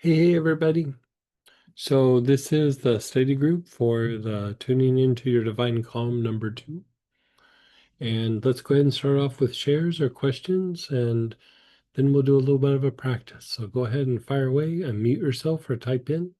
Hey, everybody. So this is the study group for the Tuning Into Your Divine Calm number 2. And let's go ahead and start off with shares or questions, and then we'll do a little bit of a practice. So go ahead and fire away, unmute yourself or type in.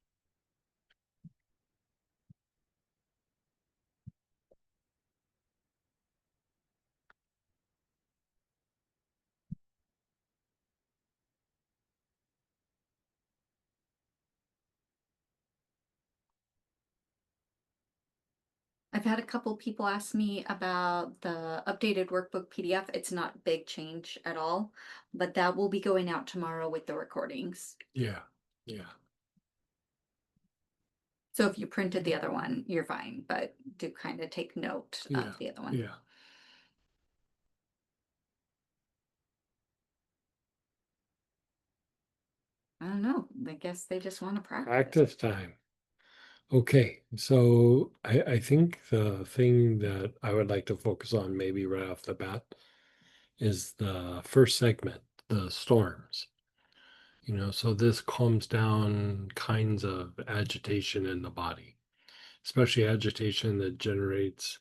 I've had a couple people ask me about the updated workbook PDF. It's not big change at all, but that will be going out tomorrow with the recordings. Yeah, yeah, So if you printed the other one, you're fine, but do kind of take note yeah, of the other one. yeah. I don't know. I guess they just want to practice. Practice time. Okay, so I think the thing that I would like to focus on maybe right off the bat is the first segment, the storms. So this calms down kinds of agitation in the body, especially agitation that generates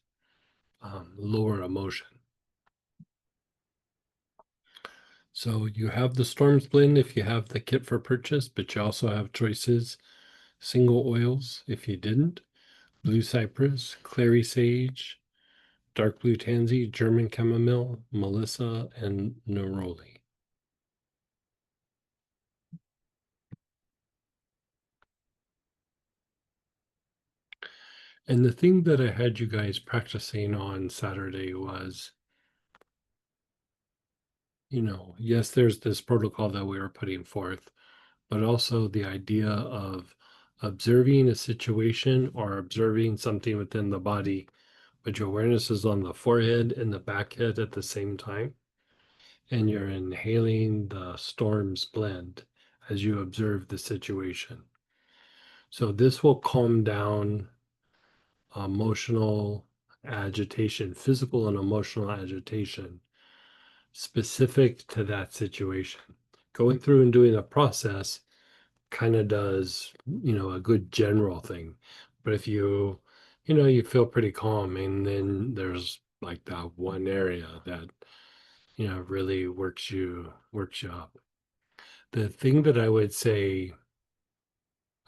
lower emotion. So you have the Storms blend if you have the kit for purchase, but you also have choices, single oils if you didn't, blue cypress, clary sage, dark blue tansy, German chamomile, melissa, and neroli. And the thing that I had you guys practicing on Saturday was, yes, there's this protocol that we were putting forth, but also the idea of observing a situation or observing something within the body, but your awareness is on the forehead and the back head at the same time. And you're inhaling the storms blend as you observe the situation. So this will calm down emotional agitation, physical and emotional agitation specific to that situation. Going through and doing the process kind of does, a good general thing. But if you feel pretty calm, and then there's like that one area that, really works you up. The thing that I would say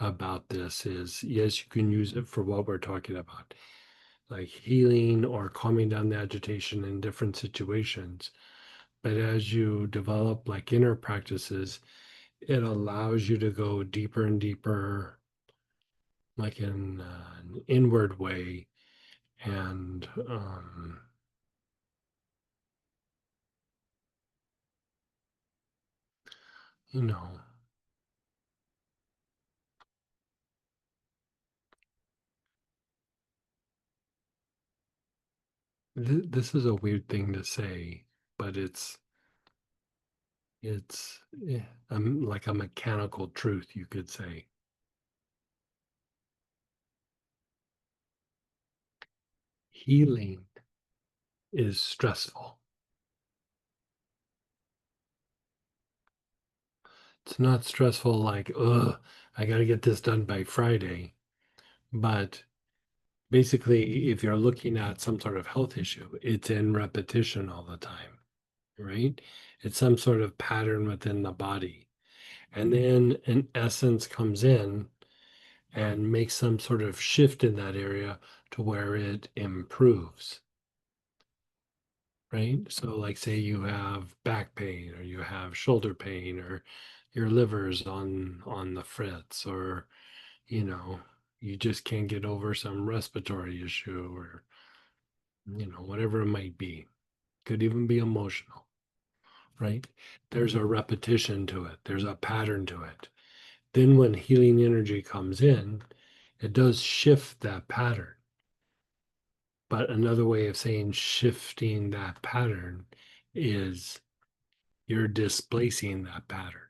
about this is, yes, you can use it for what we're talking about, like healing or calming down the agitation in different situations. But as you develop like inner practices, it allows you to go deeper and deeper, like in an inward way. And, you know, this is a weird thing to say, but it's like a mechanical truth, you could say. Healing is stressful. It's not stressful like, ugh, I got to get this done by Friday. But basically, if you're looking at some sort of health issue, it's in repetition all the time, right? It's some sort of pattern within the body. And then an essence comes in and makes some sort of shift in that area to where it improves, right? So, like, say you have back pain, or you have shoulder pain, or your liver's on the fritz, or you know, you just can't get over some respiratory issue, or whatever it might be. Could even be emotional, right? There's a repetition to it. There's a pattern to it. Then when healing energy comes in, it does shift that pattern. But another way of saying shifting that pattern is you're displacing that pattern.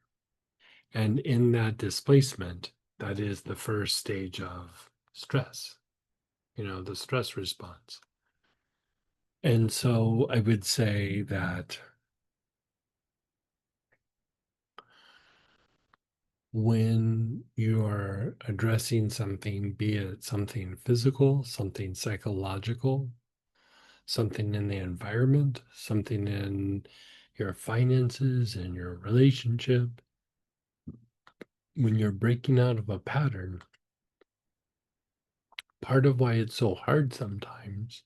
And in that displacement, that is the first stage of stress, the stress response. And so I would say that when you are addressing something, be it something physical, something psychological, something in the environment, something in your finances and your relationship, when you're breaking out of a pattern, part of why it's so hard sometimes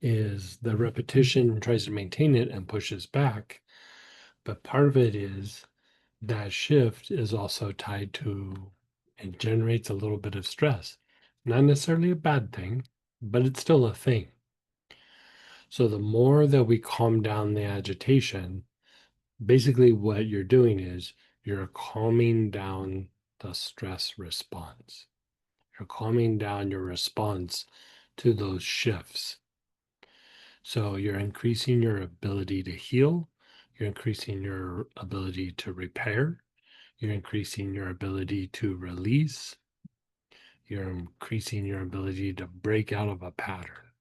is the repetition tries to maintain it and pushes back. But part of it is that shift is also tied to and generates a little bit of stress. Not necessarily a bad thing, but it's still a thing. So the more that we calm down the agitation, basically what you're doing is you're calming down the stress response. You're calming down your response to those shifts. So you're increasing your ability to heal, you're increasing your ability to repair, you're increasing your ability to release, you're increasing your ability to break out of a pattern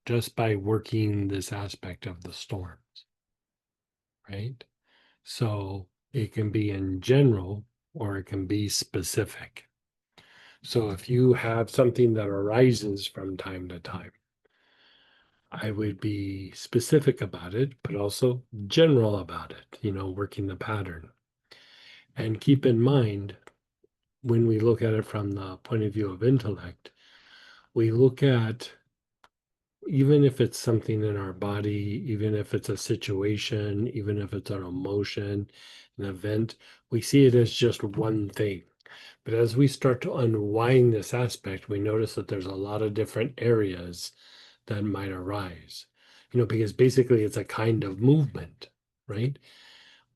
just by working this aspect of the storms, right? So it can be in general or it can be specific. So if you have something that arises from time to time, I would be specific about it, but also general about it, working the pattern. And keep in mind, when we look at it from the point of view of intellect, we look at even if it's something in our body, even if it's a situation, even if it's an emotion, an event, we see it as just one thing. But as we start to unwind this aspect, we notice that there's a lot of different areas that might arise, because basically it's a kind of movement, right?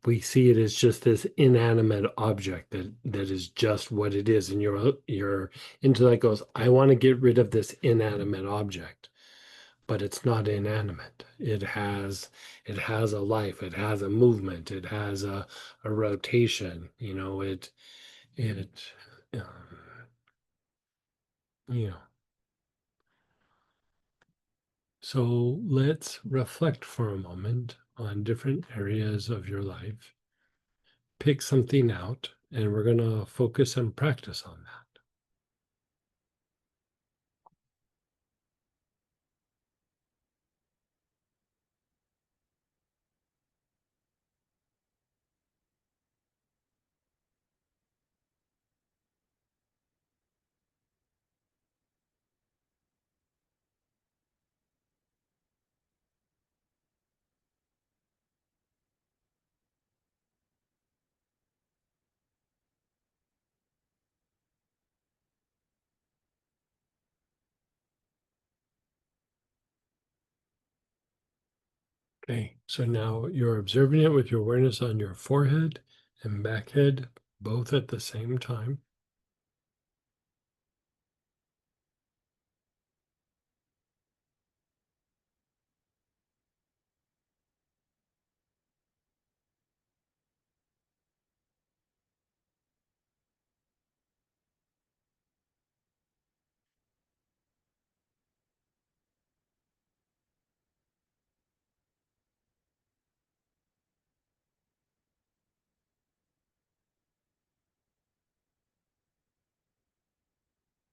We see it as just this inanimate object that is just what it is. And your intellect goes, I want to get rid of this inanimate object, but it's not inanimate. It has a life, it has a movement, it has a rotation, it um, you know so let's reflect for a moment on different areas of your life. Pick something out, and we're going to focus and practice on that. Okay, so now you're observing it with your awareness on your forehead and back head, both at the same time.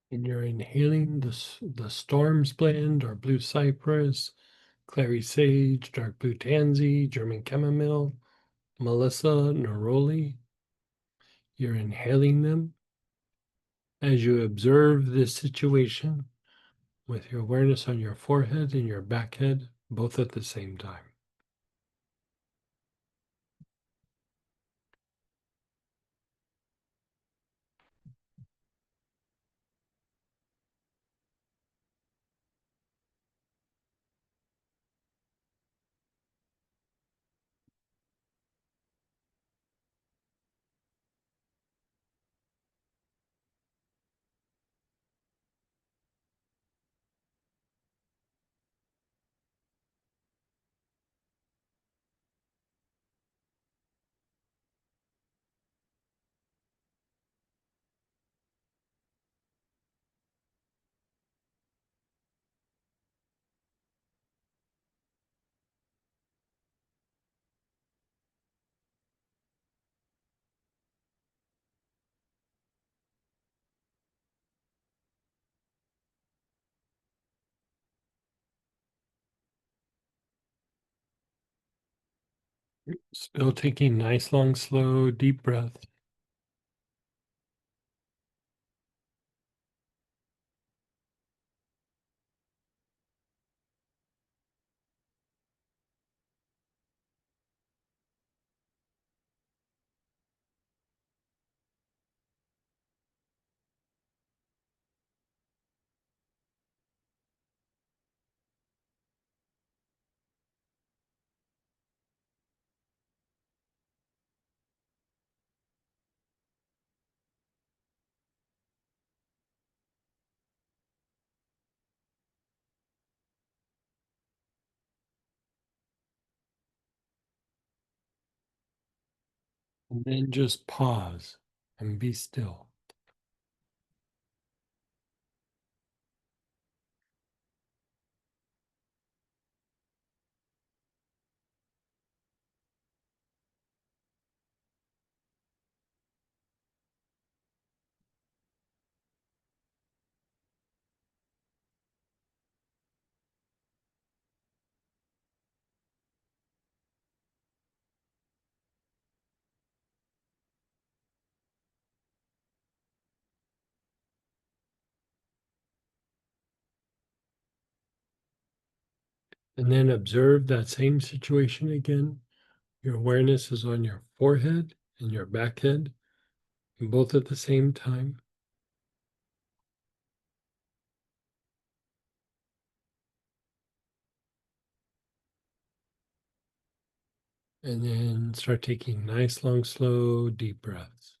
And you're inhaling the storms blend or blue cypress, clary sage, dark blue tansy, German chamomile, Melissa neroli. You're inhaling them as you observe this situation with your awareness on your forehead and your back head, both at the same time. Still taking nice, long, slow, deep breaths. And then just pause and be still. And then observe that same situation again. Your awareness is on your forehead and your back head, both at the same time. And then start taking nice, long, slow, deep breaths.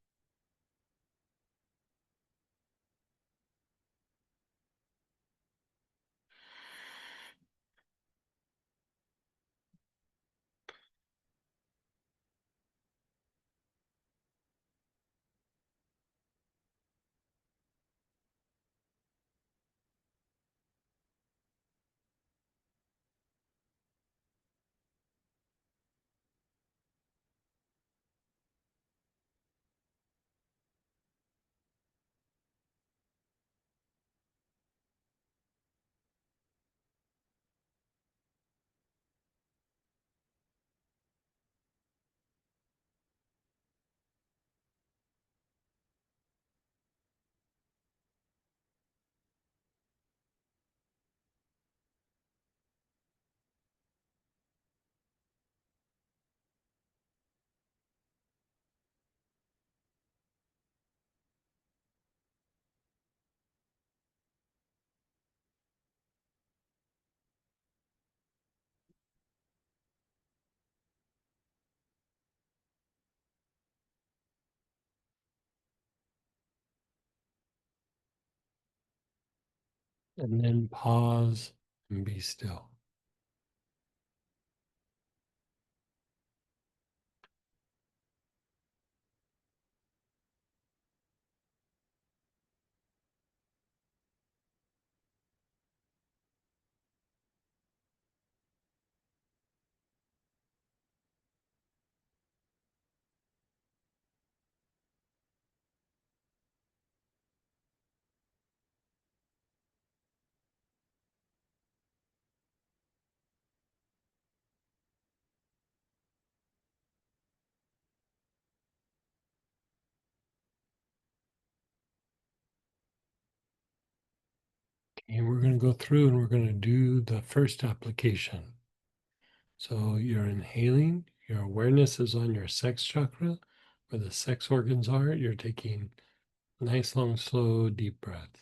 And then pause and be still. And we're going to go through and we're going to do the first application. So you're inhaling, your awareness is on your sex chakra, where the sex organs are. You're taking nice, long, slow, deep breaths.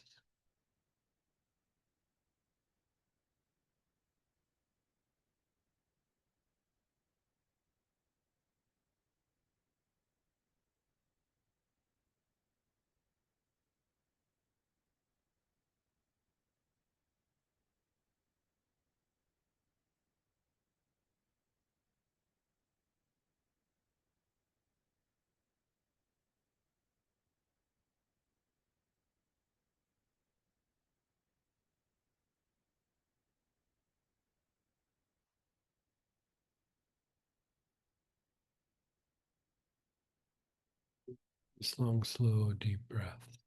Nice, long, slow, deep breaths.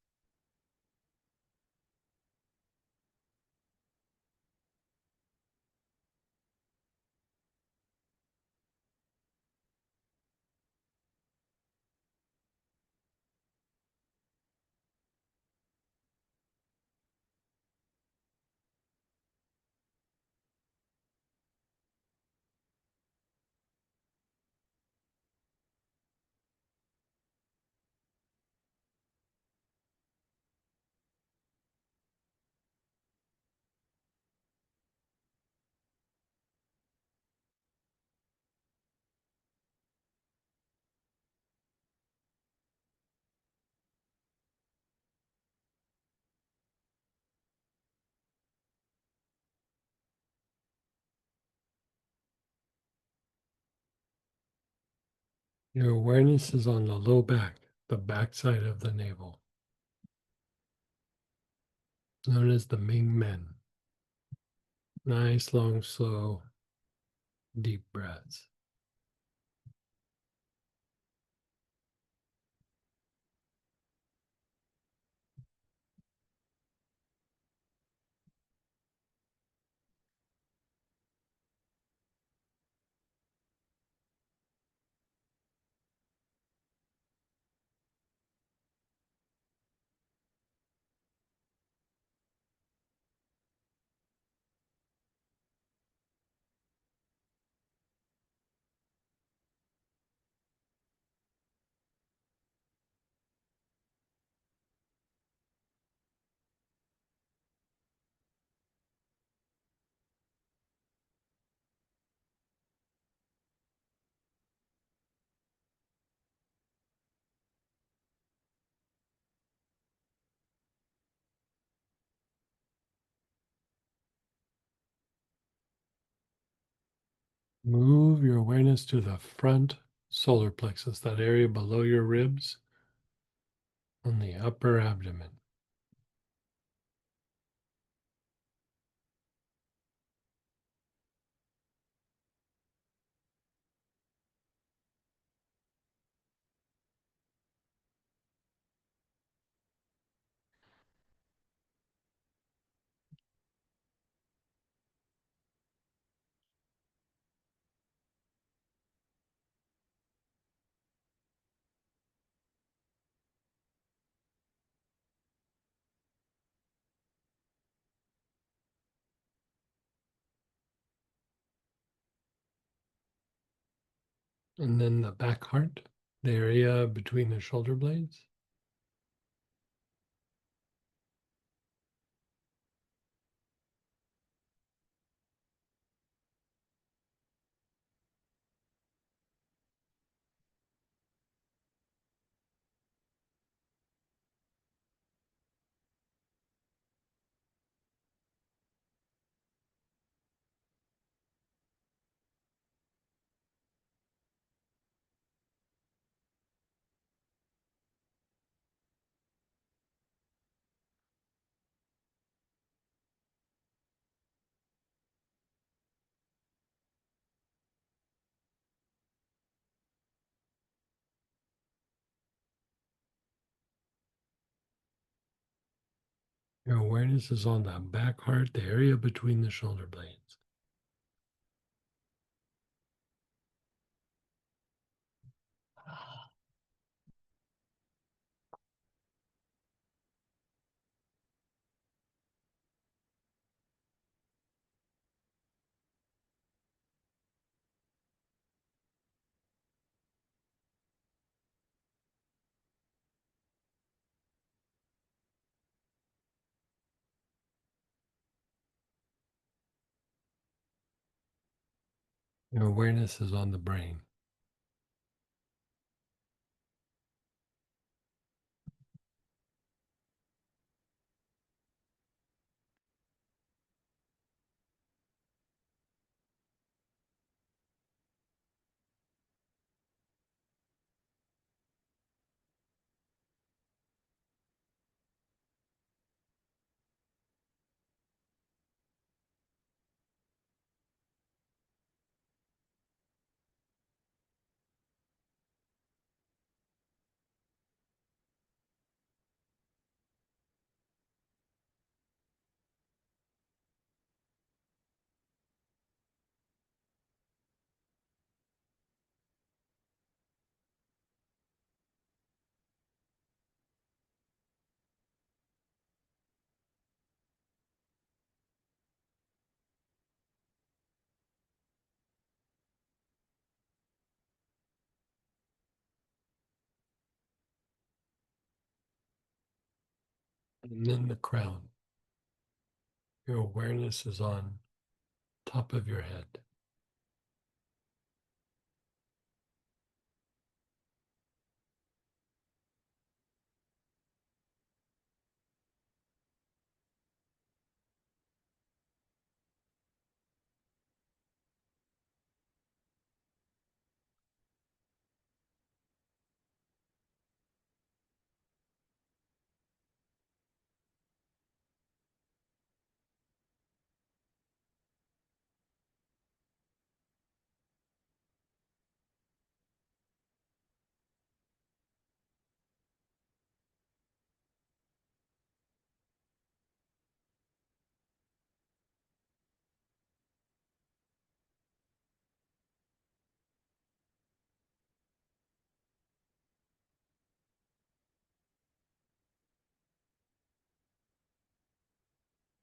Your awareness is on the low back, the backside of the navel, known as the Ming Men. Nice, long, slow, deep breaths. Move your awareness to the front solar plexus, that area below your ribs on the upper abdomen. And then the back heart, the area between the shoulder blades. Your awareness is on the back heart, the area between the shoulder blades. Your awareness is on the brain. And then the crown. Your awareness is on top of your head.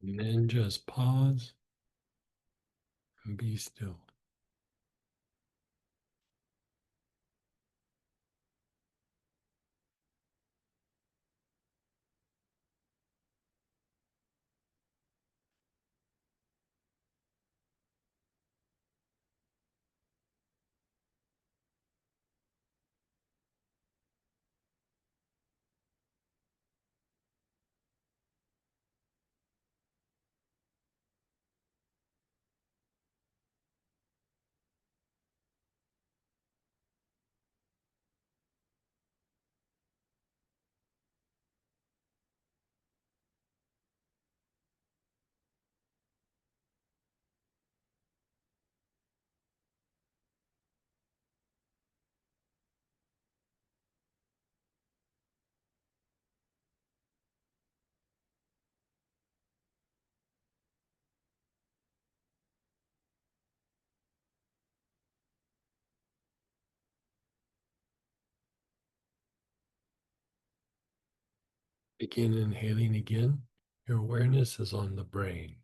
And then just pause and be still. Begin inhaling again. Your awareness is on the brain.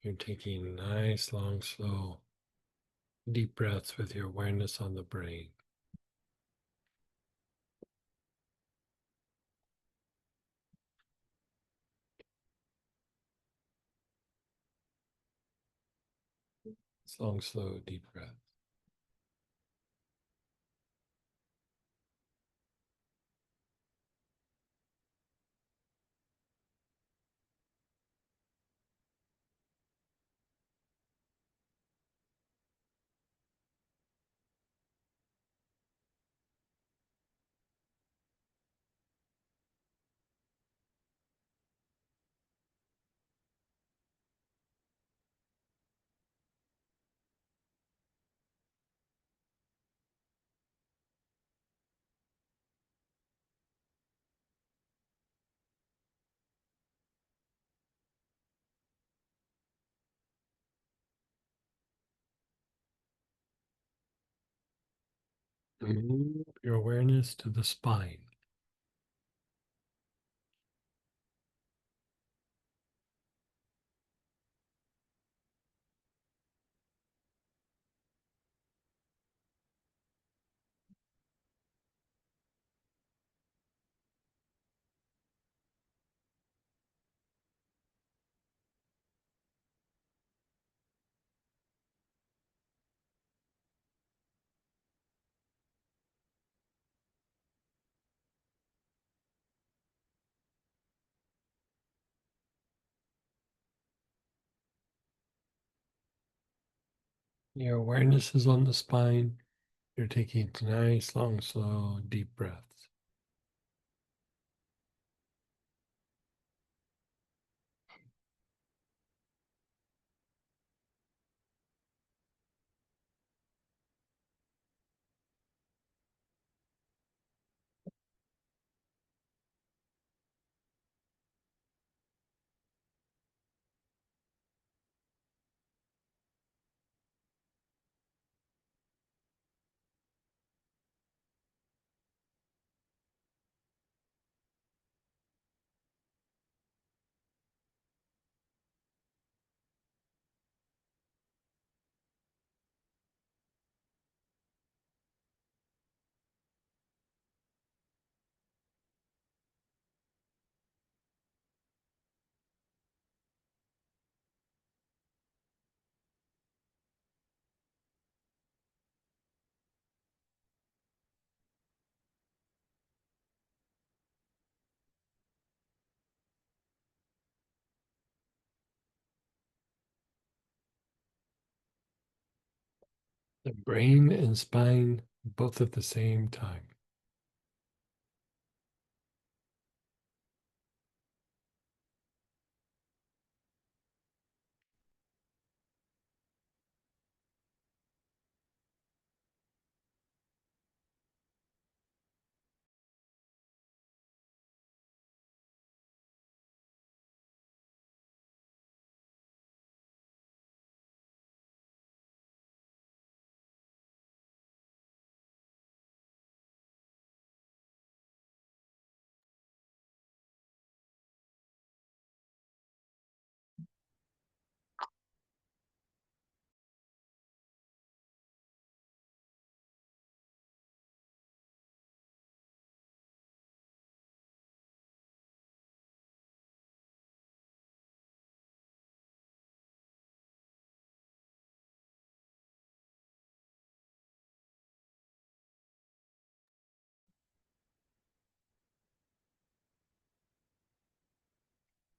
You're taking nice, long, slow, deep breaths with your awareness on the brain. Long, slow, deep breath. Move your awareness to the spine. Your awareness is on the spine. You're taking nice, long, slow, deep breaths. The brain and spine both at the same time.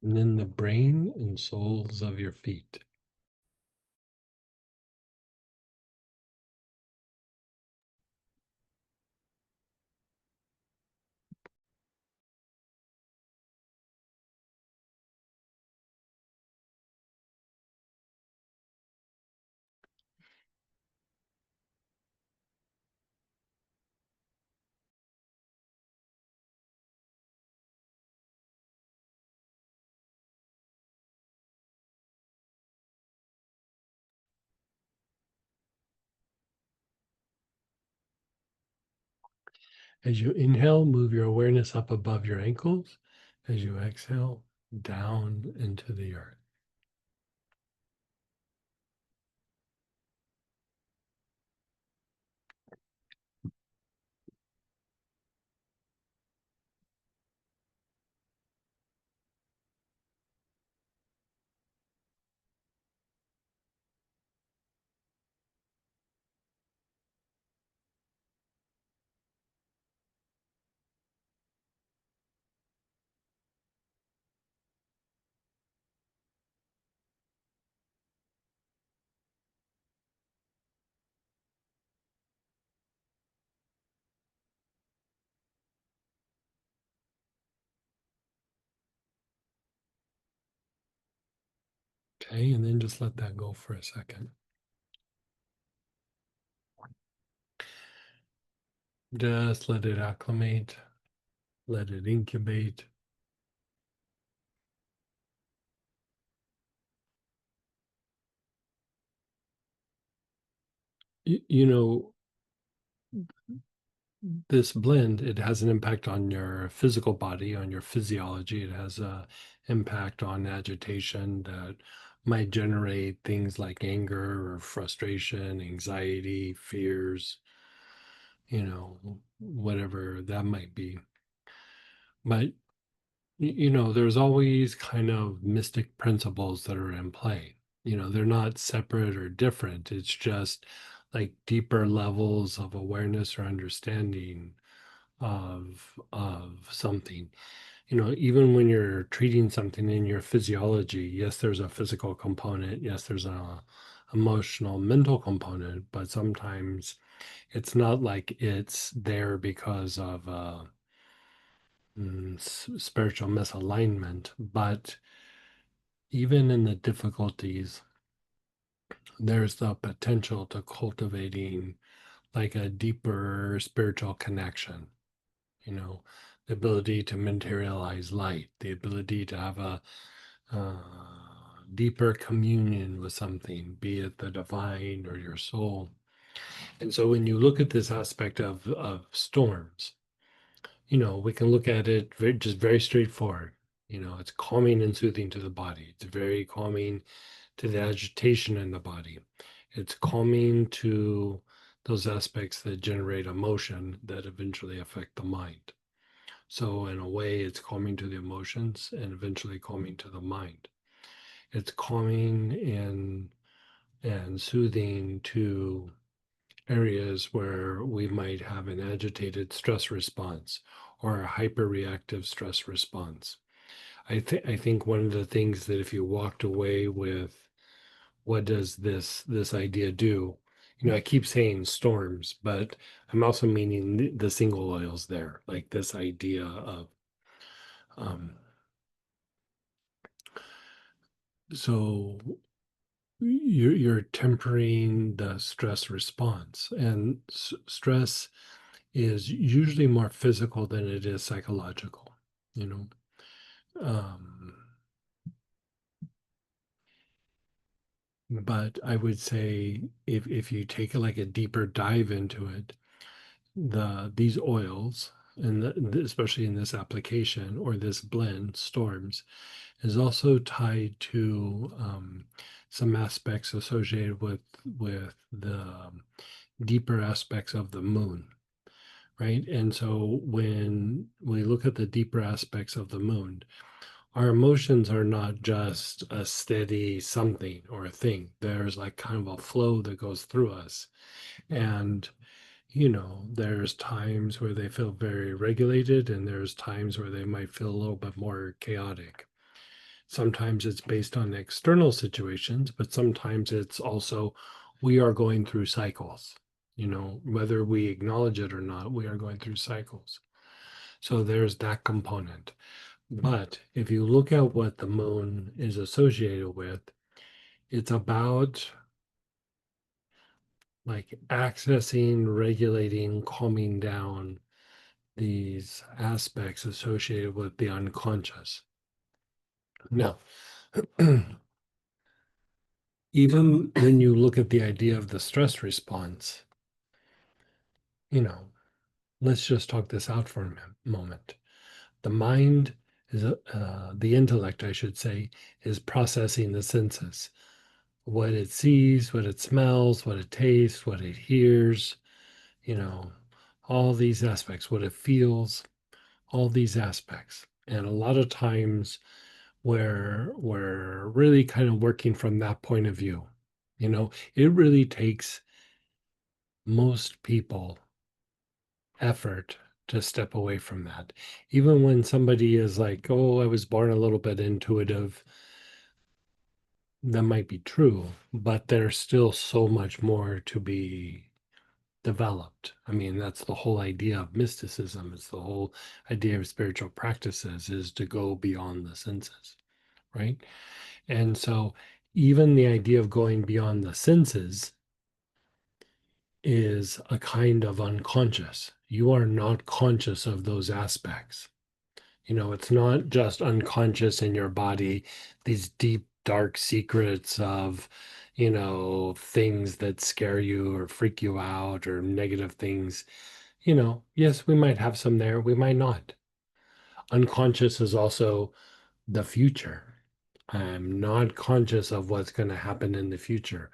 and then the brain and soles of your feet. As you inhale, move your awareness up above your ankles. As you exhale, down into the earth. Okay, and then just let that go for a second. Just let it acclimate, let it incubate. You know, this blend, it has an impact on your physical body, on your physiology. It has a impact on agitation that might generate things like anger or frustration, anxiety, fears, whatever that might be. But there's always kind of mystic principles that are in play. They're not separate or different. It's just like deeper levels of awareness or understanding of something. Even when you're treating something in your physiology, yes, there's a physical component, yes, there's a emotional, mental component, but sometimes it's not like it's there because of spiritual misalignment, but even in the difficulties, there's the potential to cultivating like a deeper spiritual connection, the ability to materialize light, the ability to have a uh, deeper communion with something, be it the divine or your soul. And so when you look at this aspect of storms, we can look at it just very straightforward. It's calming and soothing to the body. It's very calming to the agitation in the body. It's calming to those aspects that generate emotion that eventually affect the mind. So, in a way, it's calming to the emotions and eventually calming to the mind. It's calming and soothing to areas where we might have an agitated stress response or a hyperreactive stress response. I think one of the things that if you walked away with what does this idea do? I keep saying storms, but I'm also meaning the single oils there, like this idea of um, so you're tempering the stress response, and stress is usually more physical than it is psychological. You know, um, but I would say if you take like a deeper dive into it, these oils and especially in this application or this blend storms is also tied to some aspects associated with the deeper aspects of the moon, right? And so when we look at the deeper aspects of the moon, our emotions are not just a steady something or a thing. There's like kind of a flow that goes through us. And there's times where they feel very regulated, and there's times where they might feel a little bit more chaotic. Sometimes it's based on external situations, but sometimes it's also we are going through cycles. Whether we acknowledge it or not, we are going through cycles. So there's that component. But if you look at what the moon is associated with, it's about like accessing, regulating, calming down these aspects associated with the unconscious. Now, even when you look at the idea of the stress response, you know, let's just talk this out for a moment. The mind is, the intellect, I should say, is processing the senses, what it sees, what it smells, what it tastes, what it hears, you know, all these aspects, what it feels, all these aspects. And a lot of times we're really kind of working from that point of view. It really takes most people effort to step away from that. Even when somebody is like, oh, I was born a little bit intuitive, that might be true, but there's still so much more to be developed. I mean, that's the whole idea of mysticism. It's the whole idea of spiritual practices is to go beyond the senses, right? And so even the idea of going beyond the senses is a kind of unconscious. You are not conscious of those aspects. It's not just unconscious in your body, these deep, dark secrets of, things that scare you or freak you out or negative things. Yes, we might have some there, we might not. Unconscious is also the future. I'm not conscious of what's going to happen in the future.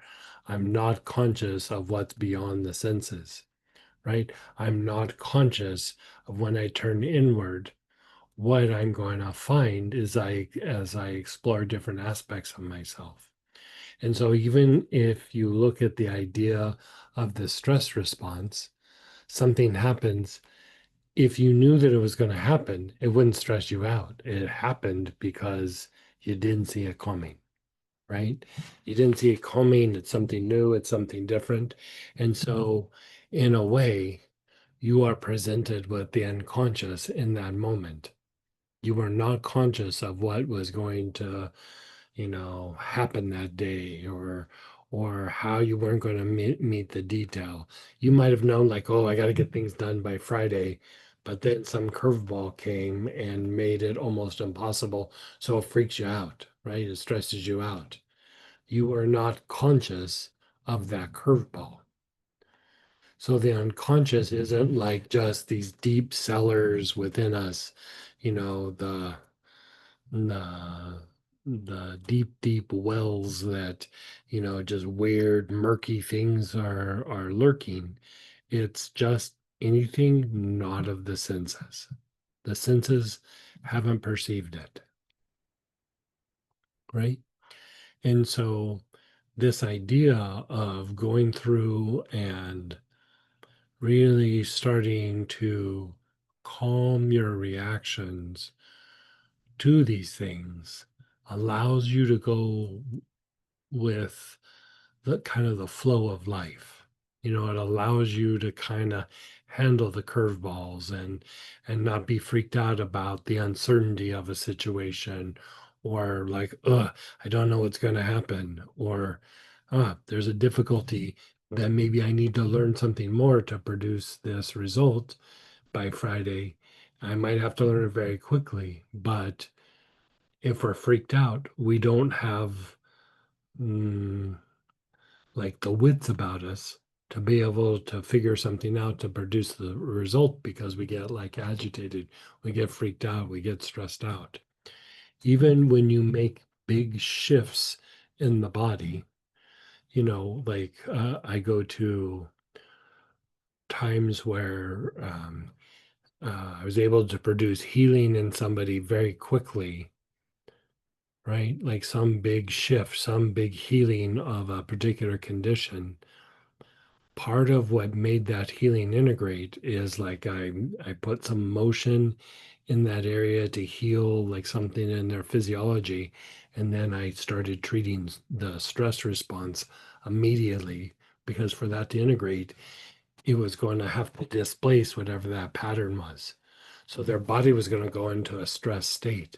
I'm not conscious of what's beyond the senses, right? I'm not conscious of when I turn inward what I'm going to find is as I explore different aspects of myself. And so even if you look at the idea of the stress response, something happens. If you knew that it was going to happen, it wouldn't stress you out. It happened because you didn't see it coming, right? You didn't see it coming. It's something new, it's something different. And so, in a way, you are presented with the unconscious in that moment. You were not conscious of what was going to, happen that day or how you weren't going to meet the detail. You might have known like, oh, I got to get things done by Friday, but then some curveball came and made it almost impossible. So it freaks you out, right? It stresses you out. You are not conscious of that curveball. So the unconscious isn't like just these deep cellars within us, the the deep wells that just weird murky things are lurking. It's just anything not of the senses. The senses haven't perceived it, right? And so this idea of going through and really starting to calm your reactions to these things allows you to go with the kind of the flow of life. It allows you to kind of handle the curveballs and not be freaked out about the uncertainty of a situation or like, I don't know what's going to happen or there's a difficulty that maybe I need to learn something more to produce this result by Friday. I might have to learn it very quickly, but if we're freaked out, we don't have mm, like the wits about us to be able to figure something out to produce the result because we get like agitated, we get freaked out, we get stressed out. Even when you make big shifts in the body, like I go to times where I was able to produce healing in somebody very quickly, right? Like some big shift, some big healing of a particular condition. Part of what made that healing integrate is like I put some motion in that area to heal like something in their physiology. And then I started treating the stress response immediately, because for that to integrate, it was going to have to displace whatever that pattern was. So their body was going to go into a stress state,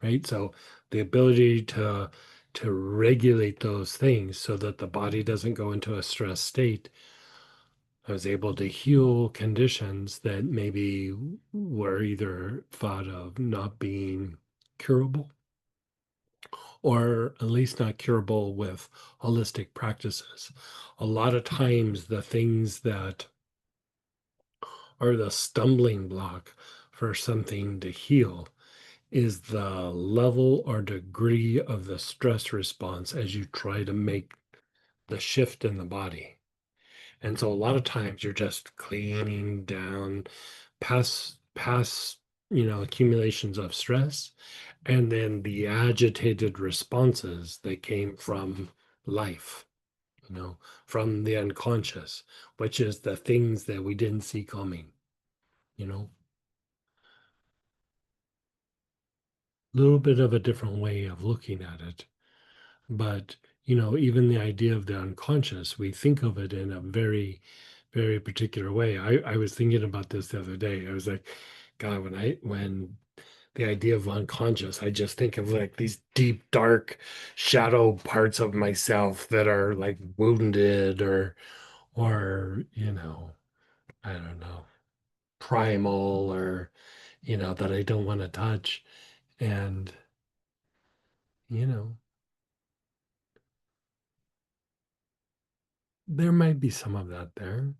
right? So the ability to regulate those things so that the body doesn't go into a stress state, I was able to heal conditions that maybe were either thought of not being curable, or at least not curable with holistic practices. A lot of times, the things that are the stumbling block for something to heal is the level or degree of the stress response as you try to make the shift in the body. And so a lot of times you're just cleaning down past accumulations of stress, and then the agitated responses that came from life, from the unconscious, which is the things that we didn't see coming, you know. Little bit of a different way of looking at it. But, even the idea of the unconscious, we think of it in a very, very particular way. I was thinking about this the other day. I was like, God, when the idea of unconscious, I just think of like these deep, dark shadow parts of myself that are like wounded, or, I don't know, primal, or, that I don't want to touch. And, you know, there might be some of that there.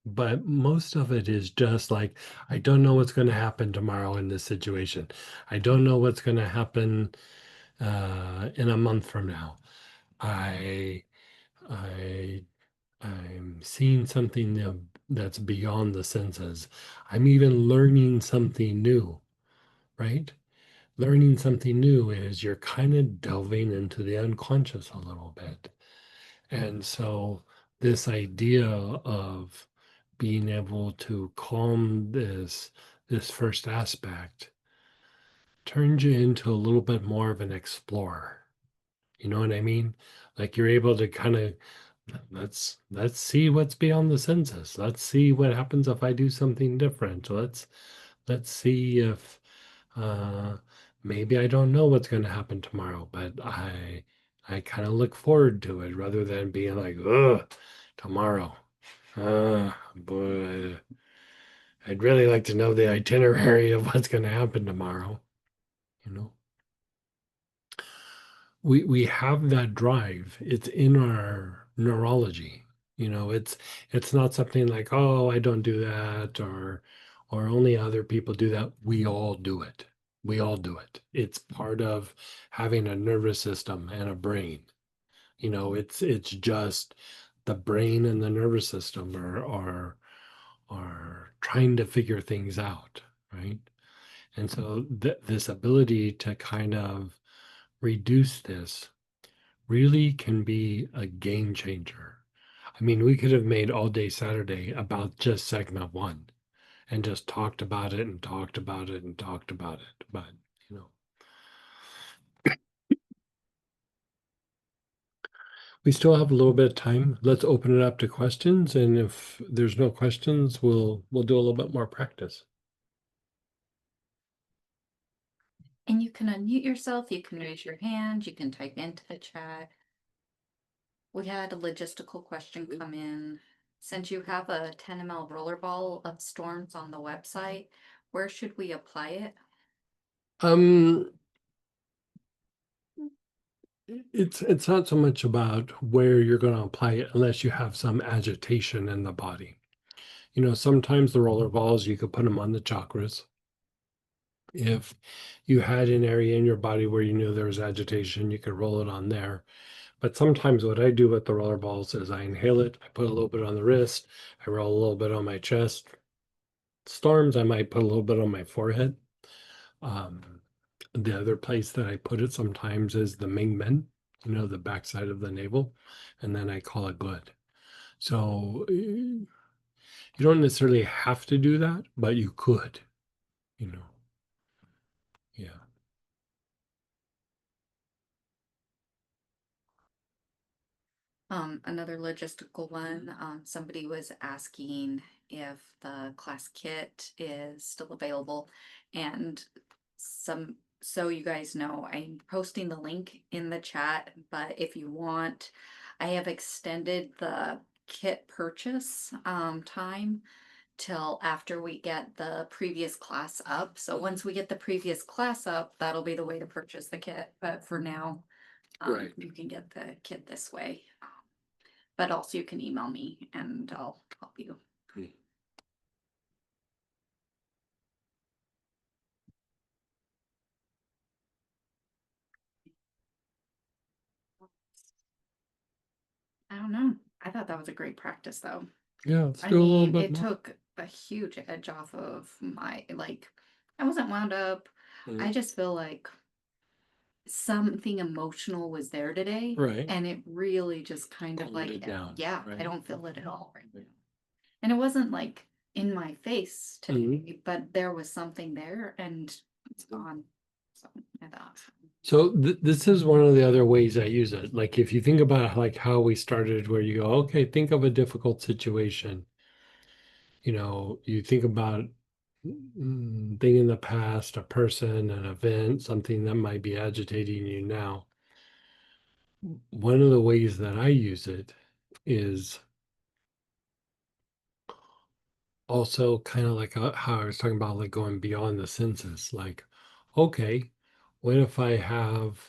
But most of it is just like, I don't know what's going to happen tomorrow in this situation. I don't know what's going to happen in a month from now. I, I, I'm seeing something that's beyond the senses. I'm even learning something new, right? Learning something new is you're kind of delving into the unconscious a little bit. And so this idea of being able to calm this first aspect turns you into a little bit more of an explorer. You know what I mean? Like you're able to kind of, let's see what's beyond the senses. Let's see what happens if I do something different. Let's see if uh maybe I don't know what's going to happen tomorrow, but I kind of look forward to it rather than being like, ugh, tomorrow. Boy, I'd really like to know the itinerary of what's going to happen tomorrow. You know, we have that drive. It's in our neurology. It's not something like, oh, I don't do that, or only other people do that. We all do it. We all do it. It's part of having a nervous system and a brain. It's just the brain and the nervous system are trying to figure things out, right? And so this ability to kind of reduce this really can be a game changer. I mean, we could have made all day Saturday about just segment one and just talked about it and talked about it and talked about it. But, you know, we still have a little bit of time. Let's open it up to questions. And if there's no questions, we'll do a little bit more practice. And you can unmute yourself, you can raise your hand, you can type into the chat. We had a logistical question come in. Since you have a 10 ml rollerball of storms on the website, where should we apply it? Um, it's not so much about where you're going to apply it unless you have some agitation in the body. Sometimes the roller balls, you could put them on the chakras. If you had an area in your body where you knew there was agitation, you could roll it on there. But sometimes what I do with the roller balls is I inhale it, I put a little bit on the wrist, I roll a little bit on my chest. Storms, I might put a little bit on my forehead. The other place that I put it sometimes is the Ming Men, the backside of the navel, and then I call it good. So you don't necessarily have to do that, but you could. you know, yeah. Another logistical one, somebody was asking if the class kit is still available. And so you guys know, I'm posting the link in the chat, but if you want, I have extended the kit purchase, time till after we get the previous class up. So once we get the previous class up, that'll be the way to purchase the kit. But for now, Right. you can get the kit this way. But also you can email me and I'll help you. I don't know. I thought that was a great practice though. Yeah, let's I do a little mean, bit it more. took a huge edge off of my, like, I wasn't wound up. Mm. I just feel like something emotional was there today. Right. And it really just kind of Calmed like, it down, yeah, I right? don't feel it at all right now. And it wasn't like in my face today, but there was something there and it's gone. So I thought. So this is one of the other ways I use it. Like if you think about like how we started, where you go, okay, think of a difficult situation. You know, you think about thing in the past, a person, an event, something that might be agitating you now. One of the ways that I use it is also kind of like how I was talking about, like going beyond the senses. Like, okay, what if I have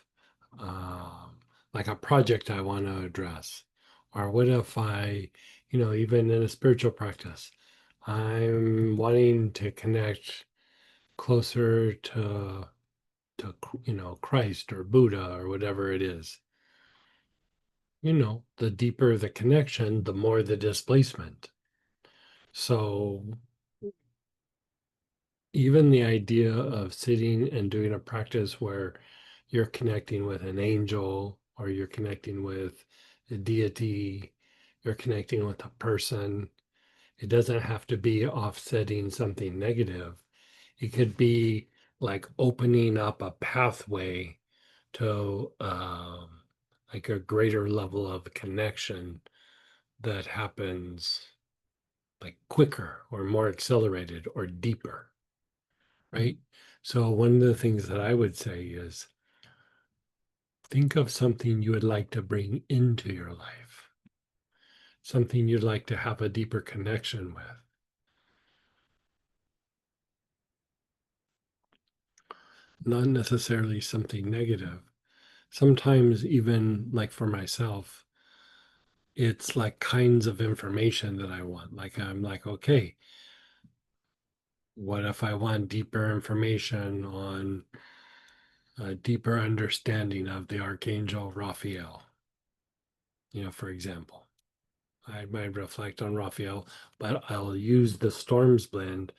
um, like a project I want to address? Or what if I, even in a spiritual practice, I'm wanting to connect closer to Christ or Buddha or whatever it is. The deeper the connection, the more the displacement. So even the idea of sitting and doing a practice where you're connecting with an angel or you're connecting with a deity, you're connecting with a person, it doesn't have to be offsetting something negative. It could be like opening up a pathway to like a greater level of connection that happens like quicker or more accelerated or deeper, right? So one of the things that I would say is think of something you would like to bring into your life, something you'd like to have a deeper connection with. Not necessarily something negative. Sometimes even like for myself, it's like kinds of information that I want. Like I'm like, okay, what if I want deeper information on a deeper understanding of the Archangel Raphael? For example, I might reflect on Raphael, but I'll use the Storms blend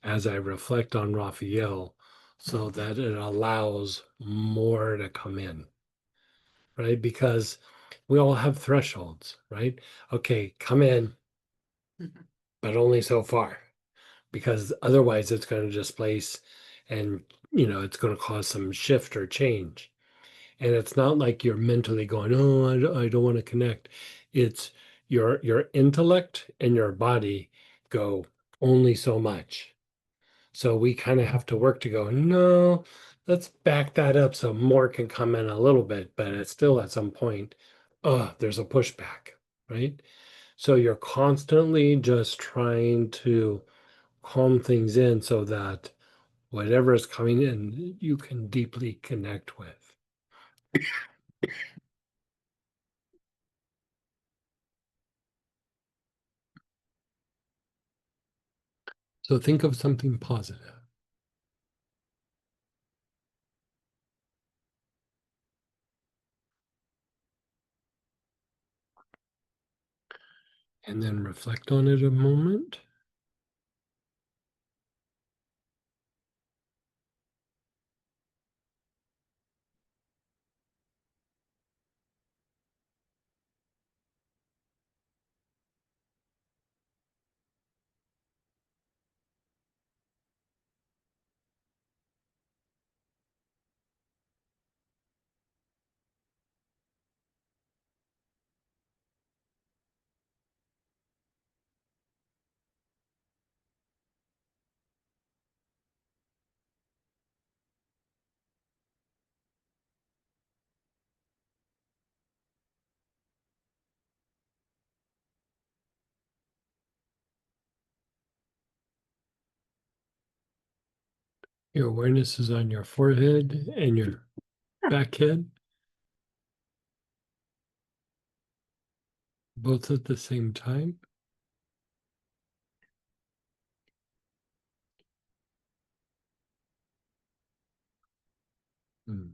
as I reflect on Raphael so that it allows more to come in, right? Because we all have thresholds, right? Okay, come in, but only so far, because otherwise it's going to displace and it's going to cause some shift or change. And it's not like you're mentally going, oh, I don't want to connect. It's your intellect and your body go only so much. So we kind of have to work to go, no, let's back that up so more can come in a little bit, but it's still at some point, oh, there's a pushback, right? So you're constantly just trying to calm things in so that whatever is coming in, you can deeply connect with. So think of something positive and then reflect on it a moment. Your awareness is on your forehead and your back head, both at the same time. Hmm.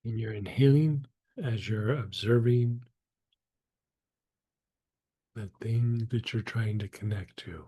And you're inhaling as you're observing the thing that you're trying to connect to.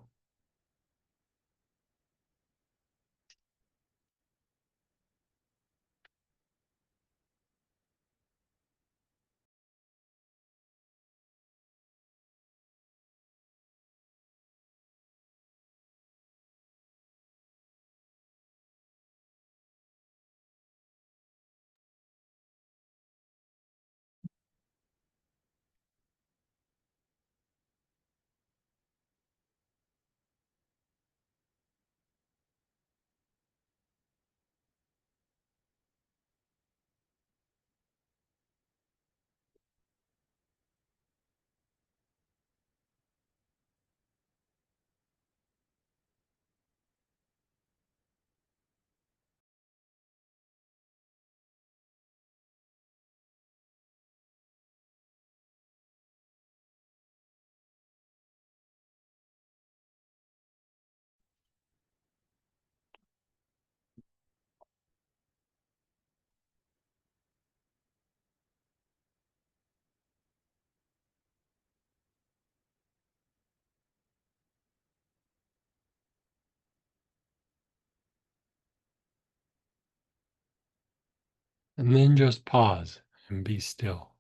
And then just pause and be still.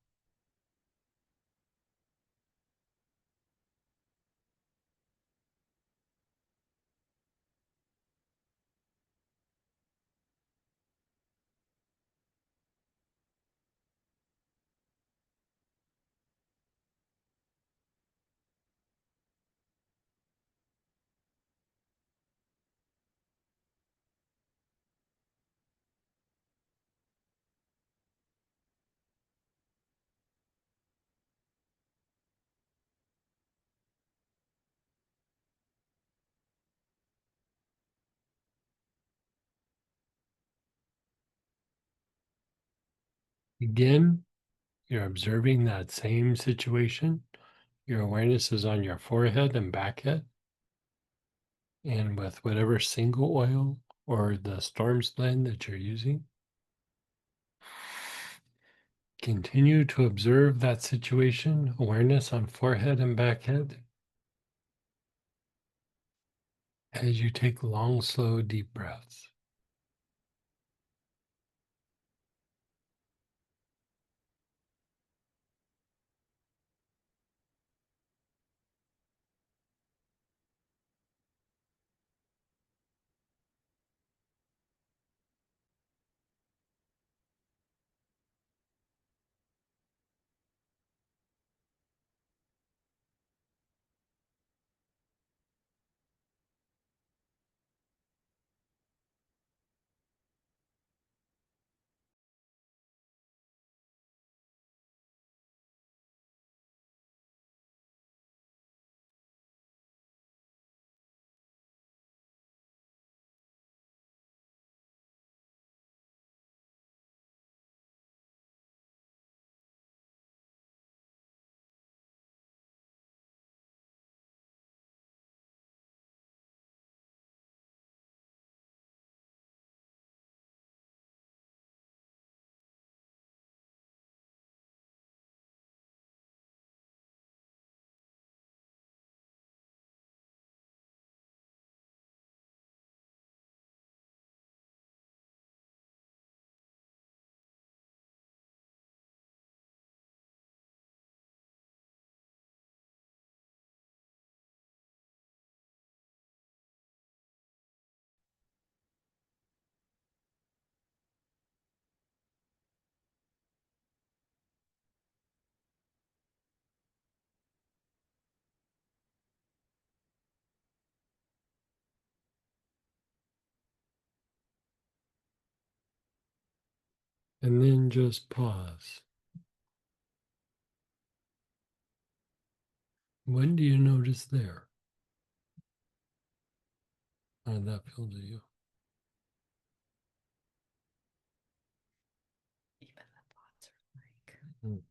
Again, you're observing that same situation. Your awareness is on your forehead and back head. And with whatever single oil or the storm blend that you're using, continue to observe that situation, awareness on forehead and back head, as you take long, slow, deep breaths. And then just pause. When do you notice there? How did that feel to you? Even the thoughts are like,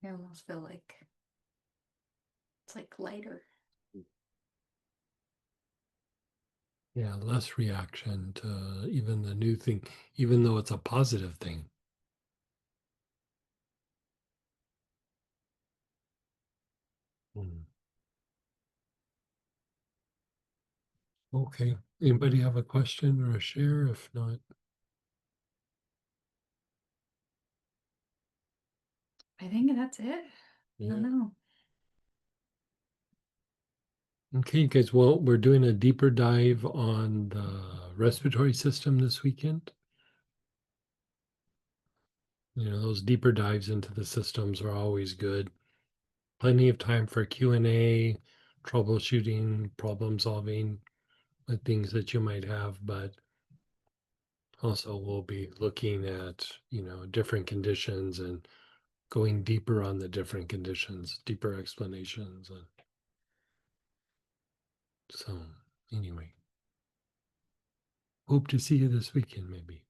I almost feel like it's like lighter. Yeah, less reaction to even the new thing, even though it's a positive thing. Mm. Okay. Anybody have a question or a share? If not, I think that's it. I yeah. don't know. Okay, guys. Well, we're doing a deeper dive on the respiratory system this weekend. You know, those deeper dives into the systems are always good. Plenty of time for Q&A, troubleshooting, problem solving with things that you might have, but also we'll be looking at, different conditions and going deeper on the different conditions, deeper explanations. And so anyway, hope to see you this weekend maybe.